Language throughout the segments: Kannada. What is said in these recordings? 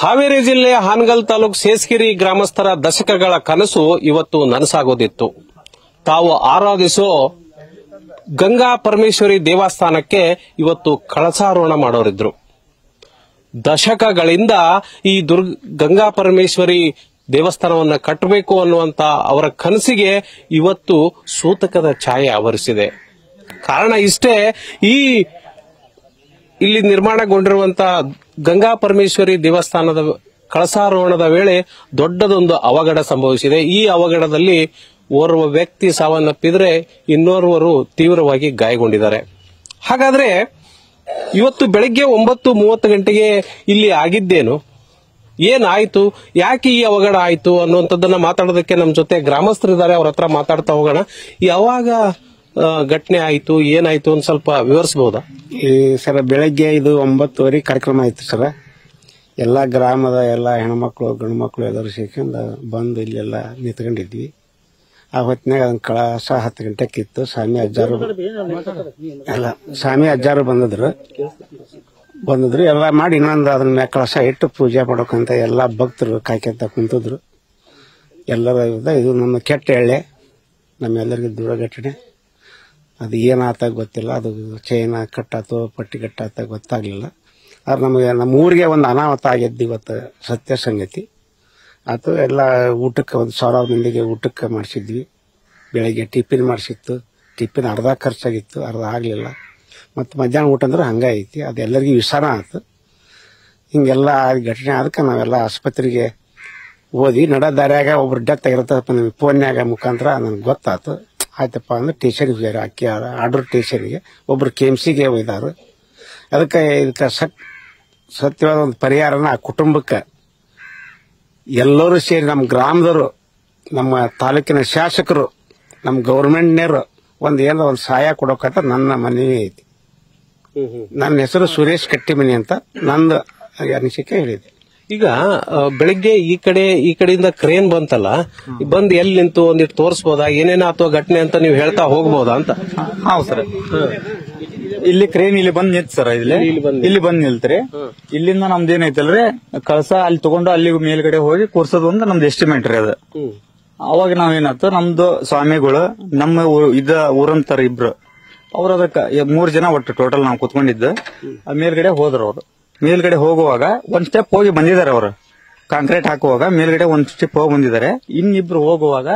ಹಾವೇರಿ ಜಿಲ್ಲೆ ಹಾನಗಲ್ ತಾಲೂಕು ಸೇಸ್ಗಿರಿ ಗ್ರಾಮಸ್ಥರ ದಶಕಗಳ ಕನಸು ಇವತ್ತು ನನಸಾಗೋದಿತ್ತು. ತಾವು ಆರಾಧಿಸೋ ಗಂಗಾ ಪರಮೇಶ್ವರಿ ದೇವಸ್ಥಾನಕ್ಕೆ ಇವತ್ತು ಕಳಸಾರೋಹಣ ಮಾಡೋರಿದ್ರು. ದಶಕಗಳಿಂದ ಈ ಗಂಗಾ ಪರಮೇಶ್ವರಿ ದೇವಸ್ಥಾನವನ್ನು ಕಟ್ಟಬೇಕು ಅನ್ನುವಂತ ಅವರ ಕನಸಿಗೆ ಇವತ್ತು ಸೂತಕದ ಛಾಯೆ ಆವರಿಸಿದೆ. ಕಾರಣ ಇಷ್ಟೇ, ಇಲ್ಲಿ ನಿರ್ಮಾಣಗೊಂಡಿರುವಂತಹ ಗಂಗಾ ಪರಮೇಶ್ವರಿ ದೇವಸ್ಥಾನದ ಕಳಸಾರೋಹಣದ ವೇಳೆ ದೊಡ್ಡದೊಂದು ಅವಘಡ ಸಂಭವಿಸಿದೆ. ಈ ಅವಘಡದಲ್ಲಿ ಓರ್ವ ವ್ಯಕ್ತಿ ಸಾವನ್ನಪ್ಪಿದ್ರೆ ಇನ್ನೋರ್ವರು ತೀವ್ರವಾಗಿ ಗಾಯಗೊಂಡಿದ್ದಾರೆ. ಹಾಗಾದ್ರೆ ಇವತ್ತು ಬೆಳಗ್ಗೆ 9:30 ಗಂಟೆಗೆ ಇಲ್ಲಿ ಆಗಿದ್ದೇನು, ಏನಾಯ್ತು, ಯಾಕೆ ಈ ಅವಘಡ ಆಯ್ತು ಅನ್ನುವಂಥದ್ದನ್ನ ಮಾತಾಡೋದಕ್ಕೆ ನಮ್ಮ ಜೊತೆ ಗ್ರಾಮಸ್ಥರಿದ್ದಾರೆ. ಅವ್ರ ಹತ್ರ ಮಾತಾಡ್ತಾ ಹೋಗೋಣ. ಯಾವಾಗ ಘಟನೆ ಆಯ್ತು, ಏನಾಯ್ತು ಅಂತ ಸ್ವಲ್ಪ ವಿವರಿಸಬಹುದಾ? ಸರ್, ಬೆಳಗ್ಗೆ ಇದು 9:30 ಕಾರ್ಯಕ್ರಮ ಆಯ್ತು ಸರ್. ಎಲ್ಲಾ ಗ್ರಾಮದ ಎಲ್ಲಾ ಹೆಣ್ಮಕ್ಳು ಗಂಡು ಮಕ್ಕಳು ಎಲ್ಲರೂ ಸೇರ್ಕೊಂಡು ಬಂದು ಇಲ್ಲೆಲ್ಲ ನಿಂತ್ಕೊಂಡಿದ್ವಿ. ಆ ಹೊತ್ತಿನಾಗ ಅದನ್ನ ಕಳಸ 10 ಗಂಟೆಗೆ ಇತ್ತು. ಸ್ವಾಮಿ ಅಜ್ಜಾರು ಬಂದಿದ್ರು ಎಲ್ಲ ಮಾಡಿ ಇನ್ನೊಂದು ಅದನ್ನ ಮ್ಯಾಗ ಕಳಸ ಇಟ್ಟು ಪೂಜೆ ಮಾಡೋಕಂತ ಎಲ್ಲಾ ಭಕ್ತರು ಕಾಯ್ಕೊಂತ ಕುಂತಿದ್ರು. ಎಲ್ಲರ ಇದು ನಮ್ಮ ಕೆಟ್ಟ ಎಳ್ಳೆ, ನಮ್ಮೆಲ್ಲರಿಗೂ ದೂರ ಘಟನೆ. ಅದು ಏನಾತ ಗೊತ್ತಿಲ್ಲ. ಅದು ಚೈನ ಕಟ್ಟಾತೋ ಪಟ್ಟಿ ಕಟ್ಟಾತ ಗೊತ್ತಾಗ್ಲಿಲ್ಲ. ಆದ್ರೆ ನಮಗೆ ನಮ್ಮ ಊರಿಗೆ ಒಂದು ಅನಾಹುತ ಆಗಿದ್ದು ಇವತ್ತು ಸತ್ಯ ಸಂಗತಿ ಆತು. ಎಲ್ಲ ಊಟಕ್ಕೆ 1,000 ಮಂದಿಗೆ ಊಟಕ್ಕೆ ಮಾಡಿಸಿದ್ವಿ. ಬೆಳಗ್ಗೆ ಟಿಫಿನ್ ಮಾಡಿಸಿತ್ತು. ಟಿಫಿನ್ ಅರ್ಧ ಖರ್ಚಾಗಿತ್ತು, ಅರ್ಧ ಆಗ್ಲಿಲ್ಲ. ಮತ್ತು ಮಧ್ಯಾಹ್ನ ಊಟ ಅಂದ್ರೆ ಹಂಗ ಐತಿ. ಅದೆಲ್ಲರಿಗೂ ವಿಸಾರ ಆಯ್ತು. ಹಿಂಗೆಲ್ಲ ಘಟನೆ ಅದಕ್ಕೆ ನಾವೆಲ್ಲ ಆಸ್ಪತ್ರೆಗೆ ಓದಿ ನಡ ದಾರ್ಯಾಗ ಒಬ್ರು ಡೆತ್ ಆಗಿರತ್ತ ಫೋನ್ಯಾಗ ಮುಖಾಂತರ ನನಗೆ ಗೊತ್ತಾಯ್ತು. ಆಯ್ತಪ್ಪ ಅಂದ್ರೆ ಸ್ಟೇಷನ್ಗೆ ಹೋಗ್ಯಾರ, ಅಕ್ಕಿ ಆರ್ಡರ್ ಸ್ಟೇಷನ್ಗೆ. ಒಬ್ರು KMCಗೆ ಒಯ್ದಾರು. ಅದಕ್ಕೆ ಇದಕ್ಕೆ ಸತ್ಯವಾದ ಒಂದು ಪರಿಹಾರನ ಆ ಕುಟುಂಬಕ್ಕೆ ಎಲ್ಲರೂ ಸೇರಿ, ನಮ್ಮ ಗ್ರಾಮದವರು, ನಮ್ಮ ತಾಲೂಕಿನ ಶಾಸಕರು, ನಮ್ಮ ಗೌರ್ಮೆಂಟ್ನವರು ಏನೋ ಒಂದು ಸಹಾಯ ಕೊಡೋಕಂತ ನನ್ನ ಮನವಿ ಐತಿ. ನನ್ನ ಹೆಸರು ಸುರೇಶ್ ಕಟ್ಟಿಮನಿ ಅಂತ ನಂದು ಅನಿಸಿಕೆ ಹೇಳಿದೆ. ಈಗ ಬೆಳಿಗ್ಗೆ ಈ ಕಡೆಯಿಂದ ಕ್ರೇನ್ ಬಂತಲ್ಲ, ಬಂದು ಎಲ್ಲಿ ನಿಂತು ಒಂದಿಟ್ಟು ತೋರಿಸಬಹುದಾ, ಏನೇನಾಯ್ತು ಘಟನೆ ಅಂತ ನೀವು ಹೇಳ್ತಾ ಹೋಗಬಹುದಾ ಅಂತ? ಹೌದು ಸರ್, ಇಲ್ಲಿ ಕ್ರೇನ್ ಇಲ್ಲಿ ಬಂದ್ ನಿಂತ ಸರ್. ಇಲ್ಲಿ ಬಂದ್ ನಿಲ್ತ್ರಿ. ಇಲ್ಲಿಂದ ನಮ್ದು ಏನೈತಲ್ರಿ, ಕಳಸ ಅಲ್ಲಿ ತಗೊಂಡು ಅಲ್ಲಿ ಮೇಲ್ಗಡೆ ಹೋಗಿ ಕೂರ್ಸೋದು ಒಂದು ನಮ್ದು ಎಸ್ಟಿಮೇಟ್ ರೀ ಅದು. ಅವಾಗ ನಾವೇನಾಯ್ತು, ನಮ್ದು ಸ್ವಾಮಿಗಳು ನಮ್ಮ ಊರಂತಾರ ಇಬ್ರು, ಅವ್ರ ಅದಕ್ಕೆ 3 ಜನ ಒಟ್ಟು ಟೋಟಲ್ ನಾವು ಕುತ್ಕೊಂಡಿದ್ದು. ಮೇಲ್ಗಡೆ ಹೋದ್ರು. ಅವರು ಮೇಲ್ಗಡೆ ಹೋಗುವಾಗ ಒಂದ್ ಸ್ಟೆಪ್ ಹೋಗಿ ಬಂದಿದ್ದಾರೆ. ಅವರು ಕಾಂಕ್ರೀಟ್ ಹಾಕುವಾಗ ಮೇಲ್ಗಡೆ ಒಂದ್ ಸ್ಟೆಪ್ ಹೋಗಿ ಬಂದಿದ್ದಾರೆ. ಇನ್ನಿಬ್ರು ಹೋಗುವಾಗ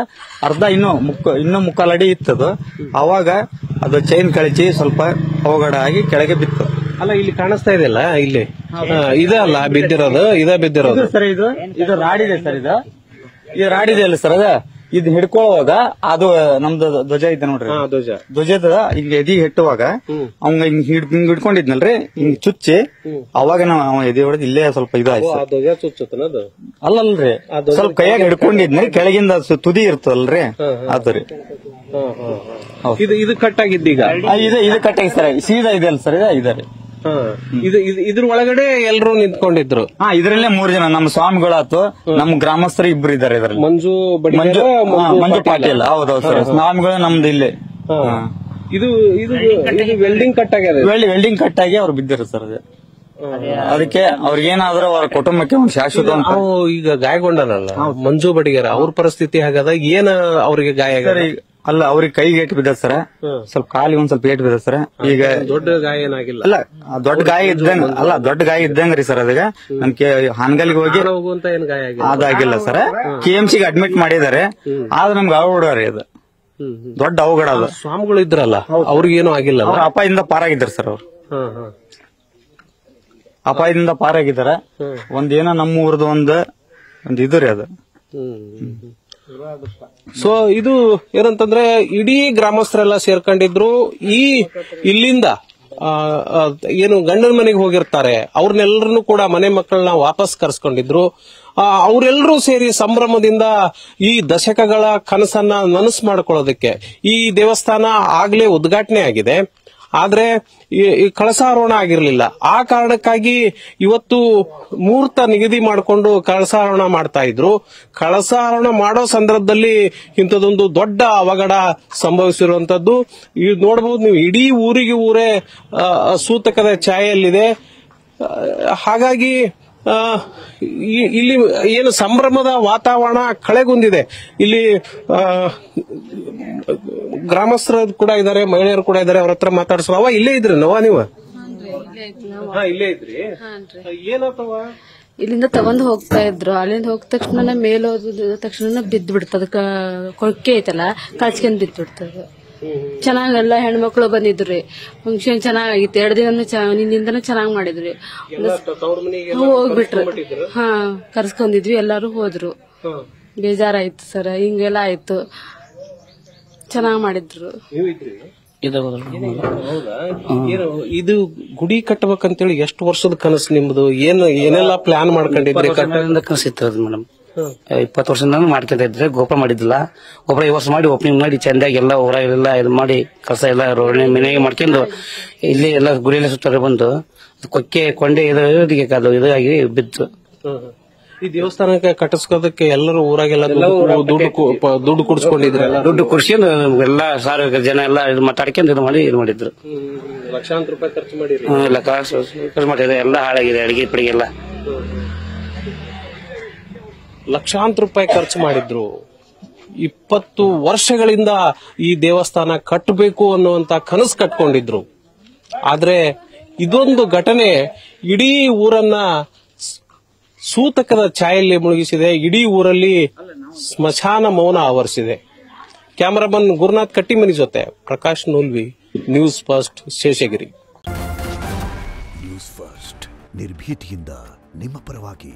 ಅರ್ಧ ಇನ್ನೂ ಮುಕ್ಕಾಲಡಿ ಇತ್ತದು. ಅವಾಗ ಅದು ಚೈನ್ ಕಳಚಿ ಸ್ವಲ್ಪ ಅವಘಡ ಆಗಿ ಕೆಳಗೆ ಬಿತ್ತು. ಅಲ್ಲ, ಇಲ್ಲಿ ಕಾಣಿಸ್ತಾ ಇದೆಯಲ್ಲ, ಇಲ್ಲಿ ಇದಲ್ಲ ಬಿದ್ದಿರೋದು, ಬಿದ್ದಿರೋದು ಸರ್. ಇದು ರಾಡಿದೆ ಸರ್. ಇದು ರಾಡಿದೆ ಅಲ್ಲ ಸರ್. ಇದು ಹಿಡ್ಕೊಳ್ಳುವಾಗ ಅದು ನಮ್ದು ಧ್ವಜ ಇದೆ ನೋಡ್ರಿ, ಧ್ವಜದ ಹಿಂಗ ಎದಿ ಹೆಟ್ಟುವಾಗ ಅವಂಗ ಹಿಂಗ್ ಹಿಡ್ಕೊಂಡಿದ್ನಲ್ರಿ, ಹಿಂಗ್ ಚುಚ್ಚಿ ಅವಾಗ ನಾವು ಎದಿ ಹೊಡೆದ್ ಇಲ್ಲೇ ಸ್ವಲ್ಪ ಇದಾಯ್ತು. ಅಲ್ಲಲ್ರಿ, ಸ್ವಲ್ಪ ಕೈಯಾಗ ಹಿಡ್ಕೊಂಡಿದ್ನಿ, ಕೆಳಗಿಂದ ತುದಿ ಇರ್ತದಲ್ರಿ ಅದ್ರಿ. ಇದು ಕಟ್ಟಾಗಿದ್ದೀಗ ಇದು ಕಟ್ಟಾಗಿ ಸರ್. ಸೀದಾ ಇದೆ ಅಲ್ಲ ಸರ್, ಇದೆ ರೀ. ಇದ್ರ ಒಳಗಡೆ ಎಲ್ಲರೂ ನಿಂತ್ಕೊಂಡಿದ್ರು. ಇದ್ರಲ್ಲೇ 3 ಜನ ನಮ್ಮ ಸ್ವಾಮಿಗಳಾತು, ನಮ್ಮ ಗ್ರಾಮಸ್ಥರು ಇಬ್ರು ಇದ್ದಾರೆ ಇದರಲ್ಲಿ. ಮಂಜು ಪಾಟೀಲ್. ಹೌದೌದು ಸರ್, ಸ್ವಾಮಿಗಳು ನಮ್ದು ಇಲ್ಲೇ. ಇದು ವೆಲ್ಡಿಂಗ್ ಕಟ್ ಆಗ್ಯದ. ವೆಲ್ಡಿಂಗ್ ಕಟ್ ಆಗಿ ಅವ್ರು ಬಿದ್ದಿರು ಸರ್. ಅದಕ್ಕೆ ಅವ್ರಿಗೇನಾದ್ರೂ ಅವ್ರ ಕುಟುಂಬಕ್ಕೆ ಒಂದು ಶಾಶ್ವತ. ಈಗ ಗಾಯಗೊಂಡನಲ್ಲ ಮಂಜು ಬಡಿಗೇರ, ಅವ್ರ ಪರಿಸ್ಥಿತಿ ಹಾಗದ, ಏನ ಅವ್ರಿಗೆ ಗಾಯ ಆಗ್ಯದ? ಅಲ್ಲ, ಅವ್ರಿಗೆ ಕೈಗೆ ಏಟು ಬಿದ್ದ ಸರ್, ಸ್ವಲ್ಪ ಕಾಲಿಗೆ ಒಂದ್ ಸ್ವಲ್ಪ ಏಟು ಬಿದ್ದ ಸರ್. ಈಗ ದೊಡ್ಡ ಗಾಯ ಏನಾಗಿಲ್ಲ. ಅಲ್ಲ, ದೊಡ್ಡ ಗಾಯ ಇದ್ದಂಗ್ರಿ ಸರ್. ಅದಕ್ಕೆ ನಮ್ ಹಾನಗಲ್ಗೆ ಹೋಗಿ ಏನ್ ಗಾಯ ಅದಾಗಿಲ್ಲ ಸರ್. KMCಗೆ ಅಡ್ಮಿಟ್ ಮಾಡಿದ್ದಾರೆ. ಆದ್ರೆ ನಮ್ಗೆ ಅವಘಡ ರೀ ಅದು, ದೊಡ್ಡ ಅವಘಡ. ಅದು ಸ್ವಾಮಿಗಳು ಇದ್ರಲ್ಲ, ಅವ್ರಿಗೇನು ಆಗಿಲ್ಲ. ಅಪಾಯದಿಂದ ಪಾರಾಗಿದ್ದಾರೆ ಸರ್. ಅವ್ರು ಅಪಾಯದಿಂದ ಪಾರಾಗಿದ್ದಾರೆ. ಒಂದೇನೋ ನಮ್ಮ ಊರ್ದು ಒಂದು ಇದು ರೀ ಅದು. ಸೊ ಇದು ಏನಂತಂದ್ರೆ ಇಡೀ ಗ್ರಾಮಸ್ಥರೆಲ್ಲ ಸೇರ್ಕೊಂಡಿದ್ರು. ಇಲ್ಲಿಂದ ಏನು ಗಂಡನ ಮನೆಗೆ ಹೋಗಿರ್ತಾರೆ ಅವ್ರನ್ನೆಲ್ಲರನ್ನು ಕೂಡ ಮನೆ ಮಕ್ಕಳನ್ನ ವಾಪಸ್ ಕರ್ಸ್ಕೊಂಡಿದ್ರು. ಅವರೆಲ್ಲರೂ ಸೇರಿ ಸಂಭ್ರಮದಿಂದ ಈ ದಶಕಗಳ ಕನಸನ್ನ ನನಸು ಮಾಡ್ಕೊಳ್ಳೋದಕ್ಕೆ ಈ ದೇವಸ್ಥಾನ ಆಗ್ಲೇ ಉದ್ಘಾಟನೆ ಆಗಿದೆ. ಆದ್ರೆ ಈ ಕಳಸಾರೋಹಣ ಆಗಿರಲಿಲ್ಲ. ಆ ಕಾರಣಕ್ಕಾಗಿ ಇವತ್ತು ಮುಹೂರ್ತ ನಿಗದಿ ಮಾಡಿಕೊಂಡು ಕಳಸಾರೋಹಣ ಮಾಡ್ತಾ ಇದ್ರು. ಕಳಸಾರೋಹಣ ಮಾಡೋ ಸಂದರ್ಭದಲ್ಲಿ ಇಂಥದೊಂದು ದೊಡ್ಡ ಅವಘಡ ಸಂಭವಿಸಿರುವಂತದ್ದು ಇದು ನೋಡಬಹುದು ನೀವು. ಇಡೀ ಊರಿಗೆ ಊರೇ ಸೂತಕದ ಛಾಯೆಯಲ್ಲಿದೆ. ಹಾಗಾಗಿ ಇಲ್ಲಿ ಏನು ಸಂಭ್ರಮದ ವಾತಾವರಣ ಕಳೆಗುಂದಿದೆ. ಇಲ್ಲಿ ಗ್ರಾಮಸ್ಥರು ಕೂಡ ಇದ್ದಾರೆ, ಮಹಿಳೆಯರು ಕೂಡ ಇದ್ದಾರೆ. ಅವ್ರ ಹತ್ರ ಮಾತಾಡ್ಸೋ. ಅವ ಇಲ್ಲೇ ಇದ್ರಿ ನವ ನೀವು? ಇಲ್ಲೇ ಇದ್ರಿ. ಏನಾತವ? ಇಲ್ಲಿಂದ ತಗೊಂಡ್ ಹೋಗ್ತಾ ಇದ್ರು. ಅಲ್ಲಿಂದ ಹೋದ ತಕ್ಷಣ ಮೇಲೆ ಹೋದ ತಕ್ಷಣ ಬಿದ್ದು ಬಿಡ್ತದ. ಕೊಕ್ಕೆ ಐತಲ್ಲ, ಕಳ್ಸ್ಕೊಂಡ್ ಬಿದ್ದು ಬಿಡ್ತದ. ಚೆನ್ನಾಗೆಲ್ಲ ಹೆಣ್ಮಕ್ಳು ಬಂದಿದ್ರಿ. ಫಂಕ್ಷನ್ ಚೆನ್ನಾಗಿತ್ತು. 2 ದಿನ ನಿನ್ನಿಂದನೂ ಚೆನ್ನಾಗ್ ಮಾಡಿದ್ರಿ. ಹೋಗ್ಬಿಟ್ರು. ಹಾ, ಕರ್ಸ್ಕೊಂಡಿದ್ವಿ. ಎಲ್ಲಾರು ಹೋದ್ರು. ಬೇಜಾರಾಯ್ತು ಸರ್. ಹಿಂಗೆಲ್ಲ ಆಯ್ತು. ಚೆನ್ನಾಗ್ ಮಾಡಿದ್ರು. ಇದು ಗುಡಿ ಕಟ್ಟಬೇಕಂತೇಳಿ ಎಷ್ಟು ವರ್ಷದ ಕನಸು ನಿಮ್ದು? ಏನೆಲ್ಲ ಪ್ಲಾನ್ ಮಾಡ್ಕೊಂಡಿದ್ರಿ? ಕನಸಿತ್ತು ಮೇಡಮ್. 20 ವರ್ಷದಿಂದ ಮಾಡ್ಕೊಂತ ಇದ್ರೆ. ಗೋಪುರ ಮಾಡಿದ್ದಿಲ್ಲ. ಗೋಪುರ ಈ ವರ್ಷ ಮಾಡಿ ಓಪನಿಂಗ್ ಮಾಡಿ ಚಂದಾಗಿ ಎಲ್ಲ ಊರಾಗೆಲ್ಲ ಇದು ಮಾಡಿ ಕಸ ಎಲ್ಲ ರೋಡ್ ಮನೆಗೆ ಮಾಡ್ಕೊಂಡು ಇಲ್ಲಿ ಎಲ್ಲ ಗುಡಿಯೆಲ್ಲ ಸುತ್ತಾರೆ ಬಂದು ಕೊಕ್ಕೆ ಕೊಂಡೆ ಇದಾಗಿ ಬಿತ್ತು. ಈ ದೇವಸ್ಥಾನಕ್ಕೆ ಕಟ್ಟಿಸ್ಕೋದಕ್ಕೆ ಎಲ್ಲರೂ ಊರಾಗೆಲ್ಲ ದುಡ್ಡು ಕುಡಿಸ್ಕೊಂಡಿದ್ರೆ? ದುಡ್ಡು ಕುಡಿಸ್ಕೊಂಡು ಎಲ್ಲ ಸಾವಿರ ಜನ ಎಲ್ಲ ಇದು ಮಾತಾಡ್ಕೊಂಡು ಇದು ಮಾಡಿದ್ರು. ಲಕ್ಷಾಂತರ ರೂಪಾಯಿ ಖರ್ಚು ಮಾಡಿರಿ? ಖರ್ಚು ಮಾಡಿದ್ರೆ ಎಲ್ಲ ಹಾಳಾಗಿದೆ. ಅಡಿಗೆ ಪಡಿಗೆ ಎಲ್ಲ ಲಕ್ಷಾಂತರ ರೂಪಾಯಿ ಖರ್ಚು ಮಾಡಿದ್ರು. 20 ವರ್ಷಗಳಿಂದ ಈ ದೇವಸ್ಥಾನ ಕಟ್ಟಬೇಕು ಅನ್ನುವಂತ ಕನಸು ಕಟ್ಕೊಂಡಿದ್ರು. ಆದ್ರೆ ಇದೊಂದು ಘಟನೆ ಇಡೀ ಊರನ್ನ ಸೂತಕದ ಛಾಯೆಯಲ್ಲಿ ಮುಳುಗಿಸಿದೆ. ಇಡೀ ಊರಲ್ಲಿ ಸ್ಮಶಾನ ಮೌನ ಆವರಿಸಿದೆ. ಕ್ಯಾಮರಾಮನ್ ಗುರುನಾಥ್ ಕಟ್ಟಿಮನಿ ಜೊತೆ Prakash Noolvi, news first, Sheshagiri. News first ನಿರ್ಭೀತಿಯಿಂದ ನಿಮ್ಮ ಪರವಾಗಿ.